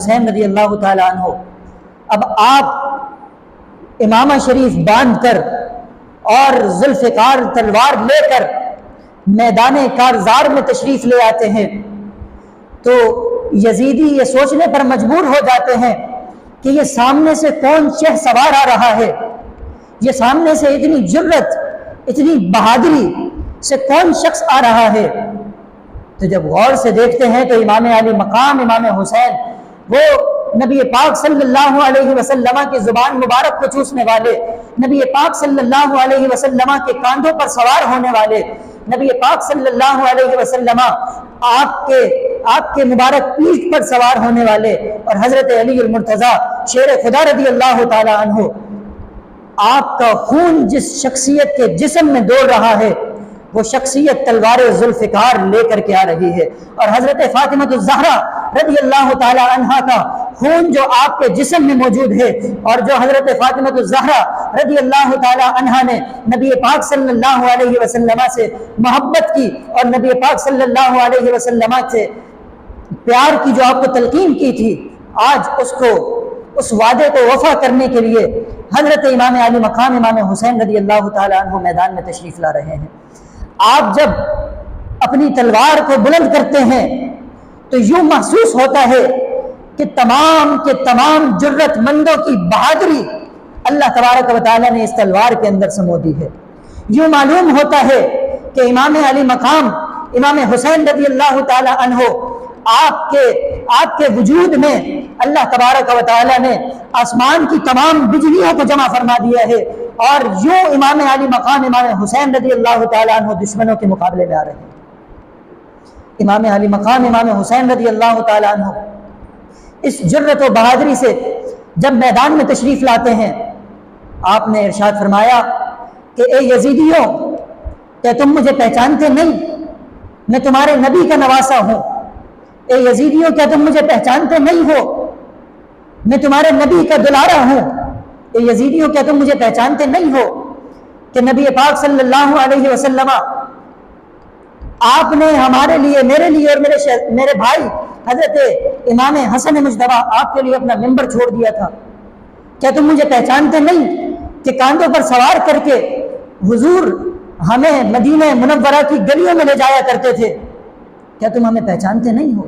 حسین رضی اللہ تعالیٰ عنہ اب آپ امامہ شریف باندھ کر اور ذوالفقار تلوار لے کر میدان کارزار میں تشریف لے آتے ہیں تو یزیدی یہ سوچنے پر مجبور ہو جاتے ہیں کہ یہ سامنے سے کون شہ سوار آ رہا ہے، یہ سامنے سے اتنی جرت اتنی بہادری سے کون شخص آ رہا ہے۔ تو جب غور سے دیکھتے ہیں تو امام علی مقام امام حسین وہ نبی پاک صلی اللہ علیہ وسلم کی زبان مبارک کو چوسنے والے، نبی پاک صلی اللہ علیہ وسلم کے کاندھوں پر سوار ہونے والے، نبی پاک صلی اللہ علیہ وسلم آپ کے مبارک پیٹھ پر سوار ہونے والے، اور حضرت علی المرتضیٰ شیر خدا رضی اللہ تعالی عنہ، آپ کا خون جس شخصیت کے جسم میں دوڑ رہا ہے وہ شخصیت تلوار ذوالفقار لے کر کے آ رہی ہے، اور حضرت فاطمہ الزہرا رضی اللہ تعالی عنہا کا خون جو آپ کے جسم میں موجود ہے، اور جو حضرت فاطمہ الزہرا رضی اللہ تعالی عنہا نے نبی پاک صلی اللہ علیہ وسلم سے محبت کی اور نبی پاک صلی اللہ علیہ وسلم سے پیار کی جو آپ کو تلقین کی تھی، آج اس وعدے کو وفا کرنے کے لیے حضرت امام علی مقام امام حسین رضی اللہ تعالی عنہ میدان میں تشریف لا رہے ہیں۔ آپ جب اپنی تلوار کو بلند کرتے ہیں تو یوں محسوس ہوتا ہے کہ تمام کے تمام جرت مندوں کی بہادری اللہ تبارک و تعالیٰ نے اس تلوار کے اندر سمو دی ہے۔ یوں معلوم ہوتا ہے کہ امام علی مقام امام حسین رضی اللہ تعالی عنہ آپ کے وجود میں اللہ تبارک و تعالیٰ نے آسمان کی تمام بجلیوں کو جمع فرما دیا ہے، اور یوں امام علی مقام امام حسین رضی اللہ تعالیٰ عنہ دشمنوں کے مقابلے میں آ رہے ہیں۔ امام علی مقام امام حسین رضی اللہ تعالیٰ عنہ اس جرت و بہادری سے جب میدان میں تشریف لاتے ہیں، آپ نے ارشاد فرمایا کہ اے یزیدیوں، کہ تم مجھے پہچانتے نہیں؟ میں تمہارے نبی کا نواسا ہوں۔ اے یزیدیوں، کیا تم مجھے پہچانتے نہیں ہو؟ میں تمہارے نبی کا دلارا ہوں۔ اے یزیدیوں، کیا تم مجھے پہچانتے نہیں ہو کہ نبی پاک صلی اللہ علیہ وسلم آپ نے ہمارے لیے، میرے لیے اور میرے بھائی حضرت امام حسن مجتبیٰ آپ کے لیے اپنا ممبر چھوڑ دیا تھا۔ کیا تم مجھے پہچانتے نہیں کہ کاندھوں پر سوار کر کے حضور ہمیں مدینہ منورہ کی گلیوں میں لے جایا کرتے تھے؟ کیا تم ہمیں پہچانتے نہیں ہو؟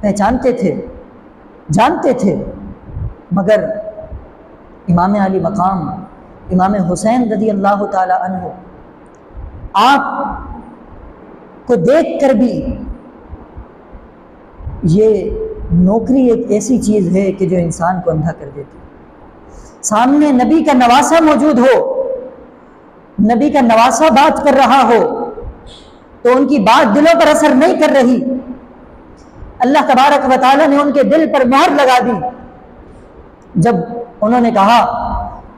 پہچانتے تھے، جانتے تھے، مگر امام علی مقام امام حسین رضی اللہ تعالی عنہ آپ کو دیکھ کر بھی یہ نوکری ایک ایسی چیز ہے کہ جو انسان کو اندھا کر دیتی ہے۔ سامنے نبی کا نواسا موجود ہو، نبی کا نواسا بات کر رہا ہو تو ان کی بات دلوں پر اثر نہیں کر رہی، اللہ تبارک و تعالیٰ نے ان کے دل پر مہر لگا دی۔ جب انہوں نے کہا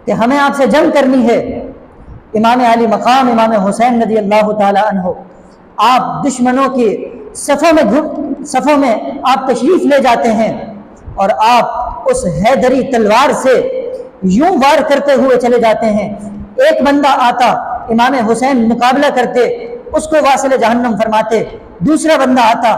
کہ ہمیں آپ سے جنگ کرنی ہے، امام علی مقام امام حسین رضی اللہ تعالی عنہ آپ دشمنوں کے صفوں میں آپ تشریف لے جاتے ہیں، اور آپ اس حیدری تلوار سے یوں وار کرتے ہوئے چلے جاتے ہیں۔ ایک بندہ آتا، امام حسین مقابلہ کرتے، اس کو واصل جہنم فرماتے، دوسرا بندہ آتا،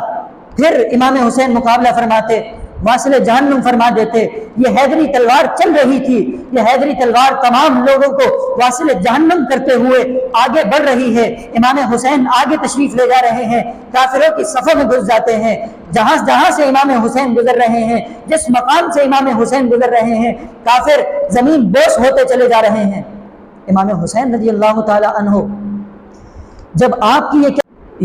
پھر امام حسین مقابلہ فرماتے، واصل جہنم فرما دیتے۔ یہ حیدری تلوار چل رہی تھی، یہ حیدری تلوار تمام لوگوں کو واصل جہنم کرتے ہوئے آگے بڑھ رہی ہے۔ امام حسین آگے تشریف لے جا رہے ہیں، کافروں کی صفوں میں گھس جاتے ہیں۔ جہاں سے امام حسین گزر رہے ہیں، جس مقام سے امام حسین گزر رہے ہیں، کافر زمین بوس ہوتے چلے جا رہے ہیں۔ امام حسین رضی اللہ تعالی عنہ جب آپ کی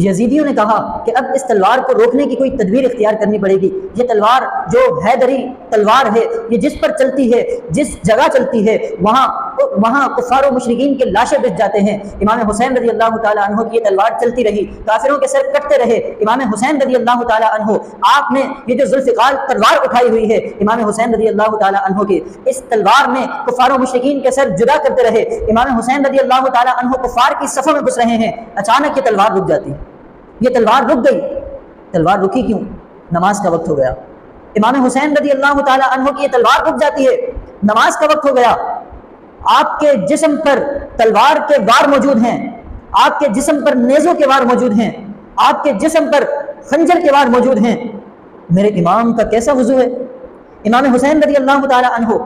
یزیدیوں نے کہا کہ اب اس تلوار کو روکنے کی کوئی تدبیر اختیار کرنی پڑے گی، یہ تلوار جو حیدری تلوار ہے، یہ جس پر چلتی ہے، جس جگہ چلتی ہے، وہاں کفار و مشرکین کے لاشیں بچ جاتے ہیں۔ امام حسین رضی اللہ تعالیٰ عنہ کی یہ تلوار چلتی رہی، کافروں کے سر کٹتے رہے۔ امام حسین رضی اللہ تعالیٰ عنہ آپ نے یہ جو ذوالفقار تلوار اٹھائی ہوئی ہے، امام حسین رضی اللہ تعالیٰ عنہ کی اس تلوار میں کفار و مشرکین کے سر جدا کرتے رہے۔ امام حسین رضی اللہ تعالیٰ عنہ کفار کی صفوں میں گھس رہے ہیں، اچانک یہ تلوار رک جاتی ہے۔ یہ تلوار رک گئی۔ تلوار رکی کیوں؟ نماز کا وقت ہو گیا۔ امام حسین رضی اللہ تعالی عنہ کی یہ تلوار رک جاتی ہے، نماز کا وقت ہو گیا۔ آپ کے جسم پر تلوار کے وار موجود ہیں، آپ کے جسم پر نیزوں کے وار موجود ہیں، آپ کے جسم پر خنجر کے وار موجود ہیں، میرے امام کا کیسا وضو ہے؟ امام حسین رضی اللہ تعالی عنہ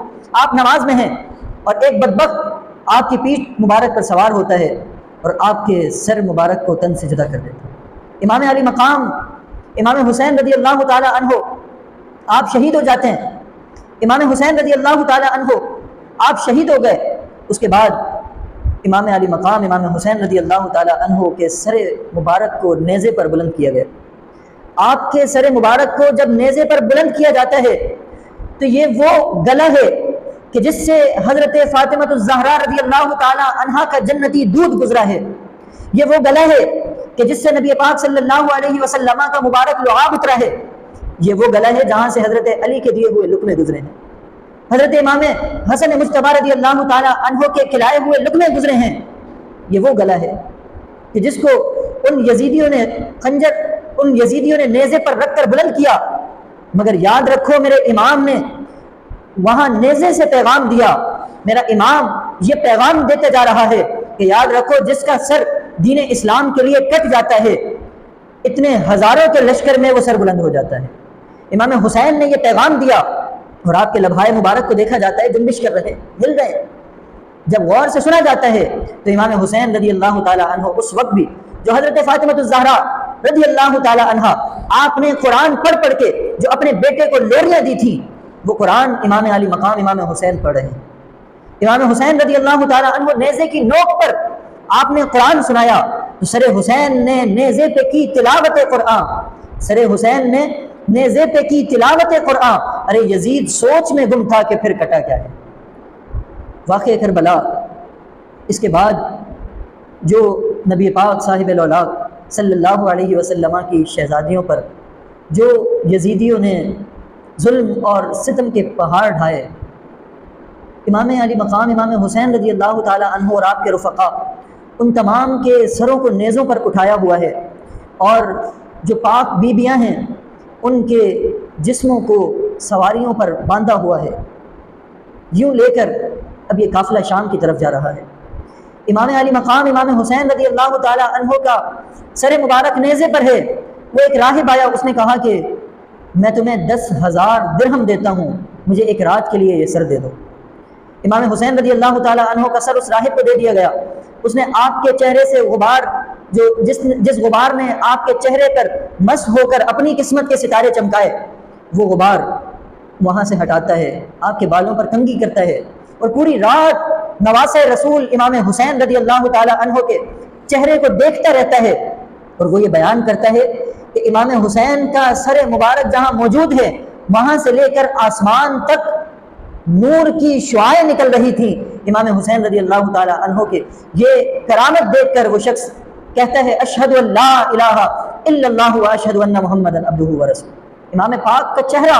آپ نماز میں ہیں اور ایک بدبخت آپ کی پیٹھ مبارک پر سوار ہوتا ہے اور آپ کے سر مبارک کو تن سے جدا کر دیتا ہے۔ امام علی مقام امام حسین رضی اللہ تعالی عنہ آپ شہید ہو جاتے ہیں۔ امام حسین رضی اللہ تعالی عنہ آپ شہید ہو گئے۔ اس کے بعد امام علی مقام امام حسین رضی اللہ تعالی عنہ کے سر مبارک کو نیزے پر بلند کیا گیا۔ آپ کے سر مبارک کو جب نیزے پر بلند کیا جاتا ہے تو یہ وہ گلا ہے کہ جس سے حضرت فاطمہ الزہرا رضی اللہ تعالی عنہا کا جنتی دودھ گزرا ہے۔ یہ وہ گلا ہے کہ جس سے نبی پاک صلی اللہ علیہ وسلم کا مبارک لعاب اترا ہے۔ یہ وہ گلا ہے جہاں سے حضرت علی کے دیے ہوئے لقمے گزرے ہیں۔ حضرت امام حسن مجتبی رضی اللہ تعالی عنہ کے کھلائے ہوئے لقمے گزرے ہیں۔ یہ وہ گلا ہے کہ جس کو ان یزیدیوں نے نیزے پر رکھ کر بلند کیا، مگر یاد رکھو میرے امام نے وہاں نیزے سے پیغام دیا۔ میرا امام یہ پیغام دیتے جا رہا ہے کہ یاد رکھو جس کا سر دین اسلام کے لیے کٹ جاتا ہے، اتنے ہزاروں کے لشکر میں وہ سر بلند ہو جاتا ہے۔ امام حسین نے یہ پیغام دیا اور آپ کے لبھائے مبارک کو دیکھا جاتا ہے جنبش کر رہے، ہل رہے۔ جب غور سے سنا جاتا ہے تو امام حسین رضی اللہ تعالی عنہ اس وقت بھی جو حضرت فاطمہ الزہرا رضی اللہ تعالی عنہا آپ نے قرآن پڑھ پڑھ کے جو اپنے بیٹے کو لوریاں دی تھی، وہ قرآن امام علی مقام امام حسین پڑھ رہے ہیں۔ امام حسین رضی اللہ تعالی عنہ نیزے کی نوک پر آپ نے قرآن سنایا تو سر حسین نے نیزے پہ کی تلاوت قرآن، سر حسین نے نیزے پہ کی تلاوت قرآن۔ ارے یزید سوچ میں گم تھا کہ پھر کٹا کیا ہے۔ واقعہ کربلا، اس کے بعد جو نبی پاک صاحب الاولاق صلی اللہ علیہ وسلم کی شہزادیوں پر جو یزیدیوں نے ظلم اور ستم کے پہاڑ ڈھائے، امام علی مقام امام حسین رضی اللہ تعالی عنہ اور آپ کے رفقا ان تمام کے سروں کو نیزوں پر اٹھایا ہوا ہے، اور جو پاک بیبیاں ہیں ان کے جسموں کو سواریوں پر باندھا ہوا ہے۔ یوں لے کر اب یہ قافلہ شام کی طرف جا رہا ہے۔ امام علی مقام امام حسین رضی اللہ تعالی عنہ کا سر مبارک نیزے پر ہے۔ وہ ایک راہب آیا، اس نے کہا کہ میں تمہیں 10,000 درہم دیتا ہوں، مجھے ایک رات کے لیے یہ سر دے دو۔ امام حسین رضی اللہ تعالی عنہ کا سر اس راہب کو دے دیا گیا۔ اس نے آپ کے چہرے سے غبار جس غبار نے آپ کے چہرے پر مسح ہو کر اپنی قسمت کے ستارے چمکائے، وہ غبار وہاں سے ہٹاتا ہے، آپ کے بالوں پر کنگھی کرتا ہے، اور پوری رات نواسہ رسول امام حسین رضی اللہ تعالی عنہ کے چہرے کو دیکھتا رہتا ہے، اور وہ یہ بیان کرتا ہے کہ امام حسین کا سر مبارک جہاں موجود ہے وہاں سے لے کر آسمان تک نور کی شعائیں نکل رہی تھیں امام حسین رضی اللہ تعالی عنہ کے۔ یہ کرامت دیکھ کر وہ شخص کہتا ہے اشہد ان لا الہ الا اللہ واشہد ان محمدا عبدہ ورسولہ۔ امام پاک کا چہرہ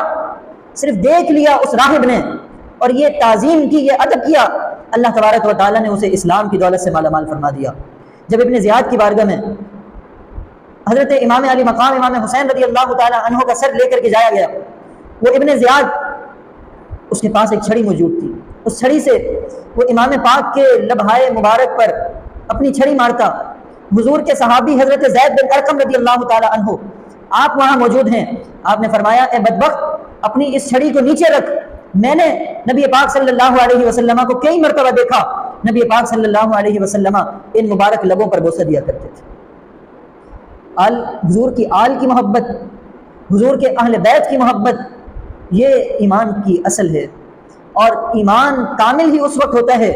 صرف دیکھ لیا اس راہب نے اور یہ تعظیم کی، یہ ادب کیا، اللہ تبارک و تعالیٰ نے اسے اسلام کی دولت سے مالا مال فرما دیا۔ جب ابن زیاد کی بارگاہ میں حضرت امام علی مقام امام حسین رضی اللہ تعالی عنہ کا سر لے کر کے جایا گیا، وہ ابن زیاد اس کے پاس ایک چھڑی موجود تھی، اس چھڑی سے وہ امام پاک کے لبہائے مبارک پر اپنی چھڑی مارتا۔ حضور کے صحابی حضرت زید بن ارقم رضی اللہ تعالی عنہ آپ وہاں موجود ہیں، آپ نے فرمایا اے بدبخت اپنی اس چھڑی کو نیچے رکھ، میں نے نبی پاک صلی اللہ علیہ وسلم کو کئی مرتبہ دیکھا، نبی پاک صلی اللہ علیہ وسلم ان مبارک لبوں پر بوسہ دیا کرتے تھے۔ حضور کی آل کی محبت، حضور کے اہل بیت کی محبت، یہ ایمان کی اصل ہے، اور ایمان کامل ہی اس وقت ہوتا ہے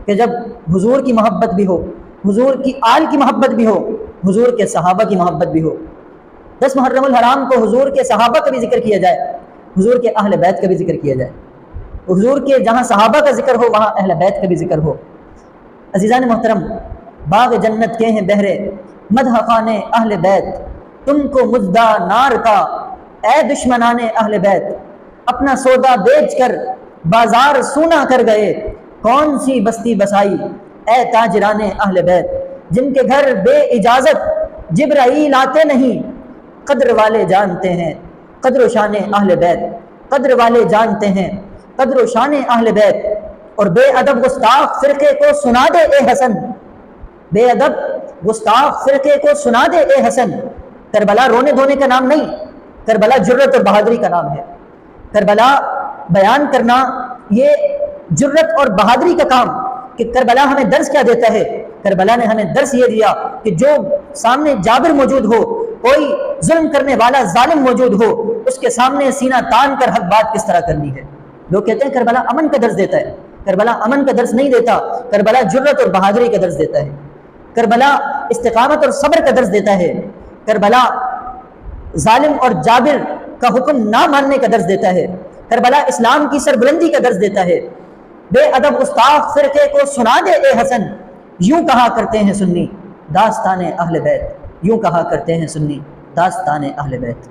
کہ جب حضور کی محبت بھی ہو، حضور کی آل کی محبت بھی ہو، حضور کے صحابہ کی محبت بھی ہو۔ 10 محرم الحرام کو حضور کے صحابہ کا بھی ذکر کیا جائے، حضور کے اہل بیت کا بھی ذکر کیا جائے، حضور کے جہاں صحابہ کا ذکر ہو وہاں اہل بیت کا بھی ذکر ہو۔ عزیزان محترم، باغ جنت کے ہیں بہرے مدح خوان اہل بیت، تم کو مجدہ نار کا اے دشمنان اہل بیت، اپنا سودا بیچ کر بازار سونا کر گئے، کون سی بستی بسائی اے تاجران اہل بیت، جن کے گھر بے اجازت جبرائیل آتے نہیں، قدر والے جانتے ہیں قدر و شان اہل بیت، قدر والے جانتے ہیں قدر و شان اہل بیت۔ اور بے ادب گستاخ فرقے کو سنا دے اے حسن، بے ادب گستاخ فرقے کو سنا دے اے حسن۔ کربلا رونے دھونے کا نام نہیں، کربلا جرت اور بہادری کا نام ہے۔ کربلا بیان کرنا یہ جرت اور بہادری کا کام، کہ کربلا ہمیں درس کیا دیتا ہے؟ کربلا نے ہمیں درس یہ دیا کہ جو سامنے جابر موجود ہو، کوئی ظلم کرنے والا ظالم موجود ہو، اس کے سامنے سینہ تان کر حق بات کس طرح کرنی ہے۔ لوگ کہتے ہیں کربلا امن کا درس دیتا ہے، کربلا امن کا درس نہیں دیتا، کربلا جرت اور بہادری کا درس دیتا ہے، کربلا استقامت اور صبر کا درس دیتا ہے، کربلا ظالم اور جابر کا حکم نہ ماننے کا درس دیتا ہے، کربلا اسلام کی سربلندی کا درس دیتا ہے۔ بے ادب گستاخ فرقے کو سنا دے اے حسن، یوں کہا کرتے ہیں سنی داستان اہل بیت، یوں کہا کرتے ہیں سنی داستان اہل بیت۔